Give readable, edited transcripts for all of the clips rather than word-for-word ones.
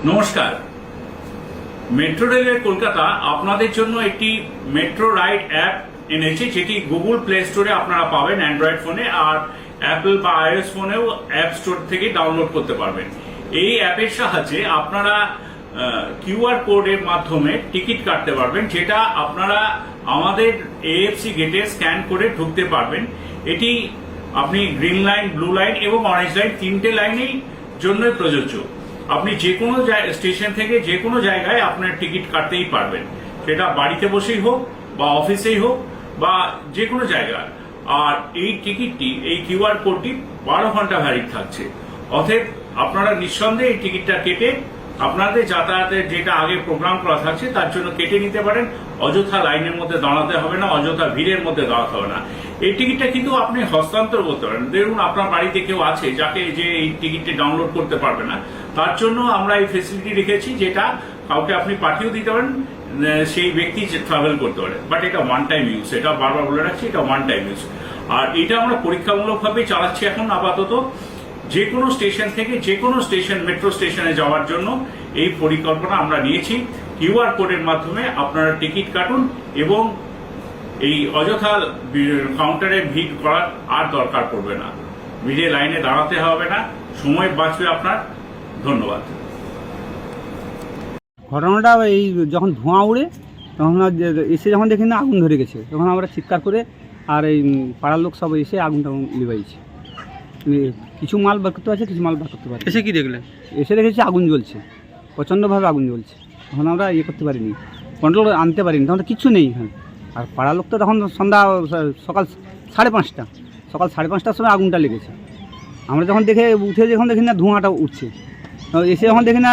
নমস্কার। মেট্রো রেলের কলকাতা আপনাদের জন্য একটি মেট্রো রাইড অ্যাপ এনেছে, যেটি গুগল প্লে স্টোরে আপনারা পাবেন অ্যান্ড্রয়েড ফোনে, আর অ্যাপল বা আইওএস ফোনেও অ্যাপ স্টোর থেকে ডাউনলোড করতে পারবেন। এই অ্যাপের সাহায্যে আপনারা কিউআর কোডের মাধ্যমে টিকিট কাটতে পারবেন, যেটা আপনারা আমাদের এএফসি গেটে স্ক্যান করে ঢুকতে পারবেন। এটি আপনি গ্রিন লাইন, ব্লু লাইন এবং অরেঞ্জ লাইন তিনটে লাইনেই জন্যই প্রযোজ্য। আপনি যে কোনো স্টেশন থেকে যে কোনো জায়গায় আপনার টিকিট কাটতেই পারবেন, সেটা বাড়িতে বসেই হোক বা অফিসেই হোক বা যে কোনো জায়গায়। আর এই টিকিটটি, এই কিউআর কোডটি 12 ঘন্টা ভ্যালিড থাকছে। অতএব আপনারা নিঃসন্দেহে এই টিকিটটা কেটে আপনাদের যাতায়াতের যেটা আগে প্রোগ্রাম করা থাকছে তার জন্য কেটে নিতে পারেন। অযথা লাইনের মধ্যে দাঁড়াতে হবে না, অযথা ভিড়ের মধ্যে দাঁড়াতে হবে না। এই টিকিটটা কিন্তু আপনি হস্তান্তর করতে পারেন। ধরুন আপনার বাড়িতে কেউ আছে যাকে যে এই টিকিটটি ডাউনলোড করতে পারবে না, তার জন্য আমরা এই ফেসিলিটি রেখেছি, যেটা কাউকে আপনি পাঠিয়েও দিতে পারেন, সেই ব্যক্তি ট্রাভেল করতে পারে। বাট এটা ওয়ান টাইম ইউজ, এটা বারবার বলে রাখছি, এটা ওয়ান টাইম ইউজ। আর এটা আমরা পরীক্ষামূলকভাবে চালাচ্ছি এখন আপাতত। যে কোনো স্টেশন থেকে যে কোনো মেট্রো স্টেশনে যাওয়ার জন্য এই পরিকল্পনা আমরা নিয়েছি। কিউআর কোডের মাধ্যমে আপনারা টিকিট কাটুন এবং এই অযথা কাউন্টারে ভিড় করার আর দরকার পড়বে না, ভিড়ে লাইনে দাঁড়াতে হবে না, সময় বাঁচবে আপনার। ধন্যবাদ। ঘটনাটা এই যখন ধোঁয়া উড়ে তখন এসে যখন দেখি না আগুন ধরে গেছে, তখন আমরা চিৎকার করে আর এই পাড়ার লোক সব এসে আগুনটা লিভাইছে। কিছু মাল বার করতে পারছে, কিছু মাল বার করতে পারছে। এসে কি দেখলেন? এসে দেখেছি আগুন জ্বলছে, প্রচণ্ডভাবে আগুন জ্বলছে। তখন আমরা করতে পারিনি, কন্ট্রোল আনতে পারিনি, তখন কিচ্ছু নেই এখানে। আর পাড়ার লোক তো তখন সকাল 5:30 সকাল 5:30টার সময় আগুনটা লেগেছে। আমরা যখন যখন দেখি না ধোঁয়াটা উঠছে, এসে যখন দেখি না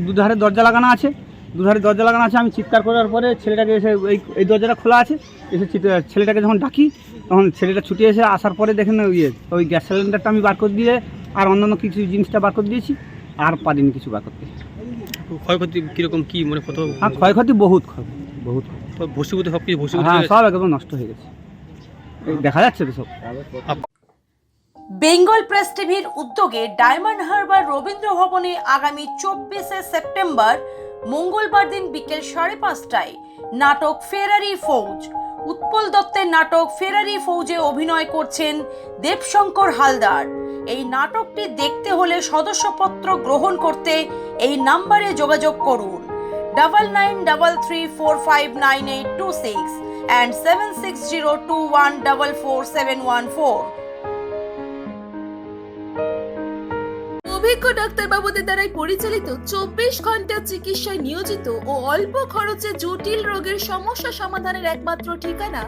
দুধারে দরজা লাগানো আছে, আমি চিৎকার করার পরে ছেলেটাকে এসে এই দরজাটা খোলা আছে, এসে ছেলেটাকে যখন ডাকি তখন ছেলেটা ছুটে এসে আসার পরে দেখেন ওই গ্যাস সিলিন্ডারটা আমি বার করে দিয়ে আর অন্যান্য কিছু জিনিসটা বার করে দিয়েছি, আর পারিনি কিছু বার করতে। ক্ষয়ক্ষতি কিরকম, কি মানে কত? হ্যাঁ, ক্ষয়ক্ষতি বহুত ভস্মীভূত সব কিছু ভস্মীভূত? হ্যাঁ, সব একদম নষ্ট হয়ে গেছে, দেখা যাচ্ছে তো সব। বেঙ্গল প্রেস টিভির উদ্যোগে ডায়মন্ড হারবার রবীন্দ্র ভবনে আগামী 24শে সেপ্টেম্বর মঙ্গলবার দিন বিকেল 5:30টায় নাটক ফেরারি ফৌজ, উৎপল দত্তের নাটক ফেরারি ফৌজে অভিনয় করছেন দেবশঙ্কর হালদার। এই নাটকটি দেখতে হলে সদস্যপত্র গ্রহণ করতে এই নাম্বারে যোগাযোগ করুন 9933459826 and 7602144714। অভিজ্ঞ ডাক্তারবাবুদের দ্বারাই পরিচালিত 24 ঘন্টা চিকিৎসায় নিয়োজিত ও অল্প খরচে জটিল রোগের সমস্যা সমাধানের একমাত্র ঠিকানা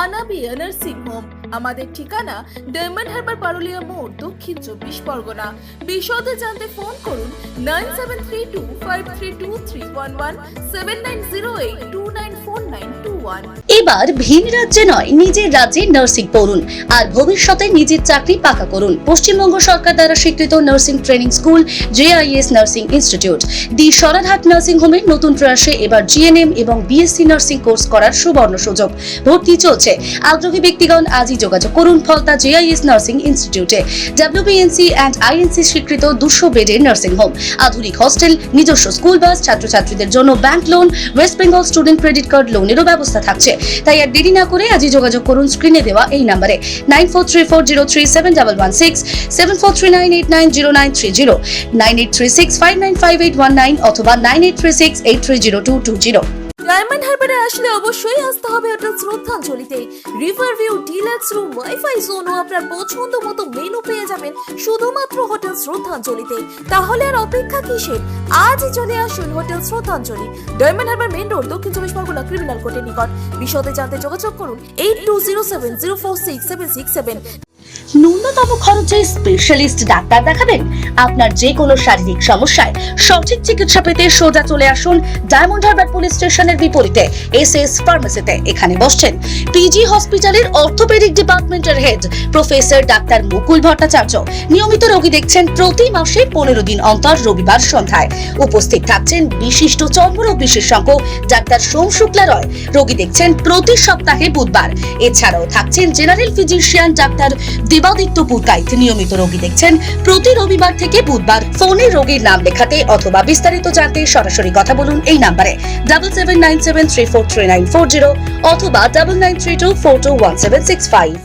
আনাবিয়া নার্সিং হোম। আমাদের ঠিকানা ডায়মন্ড হারবার পারুলিয়া মোড়, দক্ষিণ 24 পরগনা। বিশদে জানতে ফোন করুন 9732532311 7908294921। এবার ভিন রাজ্যে নয়, নিজের রাজ্যে নার্সিং পড়ুন আর ভবিষ্যতে নিজের চাকরি পাকা করুন। পশ্চিমবঙ্গ সরকার দ্বারা স্বীকৃত nursing training school JIS nursing institute the Sararhat nursing হোমের নতুন প্রয়াসে এবার GNM এবং BSc নার্সিং কোর্স করার সুবর্ণ সুযোগ। ভর্তি চলছে। আগ্রহী ব্যক্তিগণ আজই যোগাযোগ করুন ফলতা JIS নার্সিং ইনস্টিটিউটে। WBNC and INC স্বীকৃত 200 বেডের নার্সিং হোম, আধুনিক হস্টেল, নিজস্ব স্কুল বাস, ছাত্রছাত্রীদের জন্য bank loan, West Bengal student credit card লোনেরও ব্যবস্থা থাকছে। তাই আর দেরি না করে আজই যোগাযোগ করুন স্ক্রিনে দেওয়া এই নম্বরে 9434037116, 7439890930, 9836595819 অথবা 9836830220। ডায়মন্ড হারবারে আসলে অবশ্যই আসতে হবে হোটেল শ্রদ্ধাঞ্জলিতে। River view, deluxe room, wifi zone ও আপনার পছন্দ মতো মেনু পেয়ে যাবেন শুধুমাত্র হোটেল শ্রদ্ধাঞ্জলিতে। তাহলে আর অপেক্ষা কিসের? আজই চলে আসুন হোটেল শ্রদ্ধাঞ্জলি, ডায়মন্ড হারবার মেইন রোড, দক্ষিণ 24 পরগনা, ক্রিমিনাল কোর্টের নিকট। বিশদে জানতে যোগাযোগ করুন 8207046767। ন্যূনতম খরচে স্পেশালিস্ট ডাক্তার দেখাবেন? আপনার যে কোনো শারীরিক সমস্যায় সঠিক চিকিৎসা পেতে সোজা চলে আসুন ডায়মন্ড হারবার পুলিশ স্টেশনের বিপরীতে SS ফার্মেসিতে। এখানে বসছেন PG হসপিটালের অর্থোপেডিক ডিপার্টমেন্টের হেড প্রফেসর ডাক্তার মুকুল ভট্টাচার্য। নিয়মিত রোগী দেখছেন প্রতি মাসে 15 দিন অন্তর রবিবার সন্ধ্যায়। উপস্থিত থাকছেন বিশিষ্ট চর্মরোগ বিশেষজ্ঞ ডাক্তার সোম শুক্লা রয়। রোগী দেখছেন প্রতি সপ্তাহে বুধবার। এছাড়াও থাকছেন জেনারেল ফিজিশিয়ান ডাক্তার শিবাদিত্য পুরকাইত নিয়মিত রোগী দেখছেন প্রতি রবিবার থেকে বুধবার। ফোনে রোগীর নাম লেখাতে অথবা বিস্তারিত জানতে সরাসরি কথা বলুন এই নাম্বারে 7797343940 অথবা 9932421765।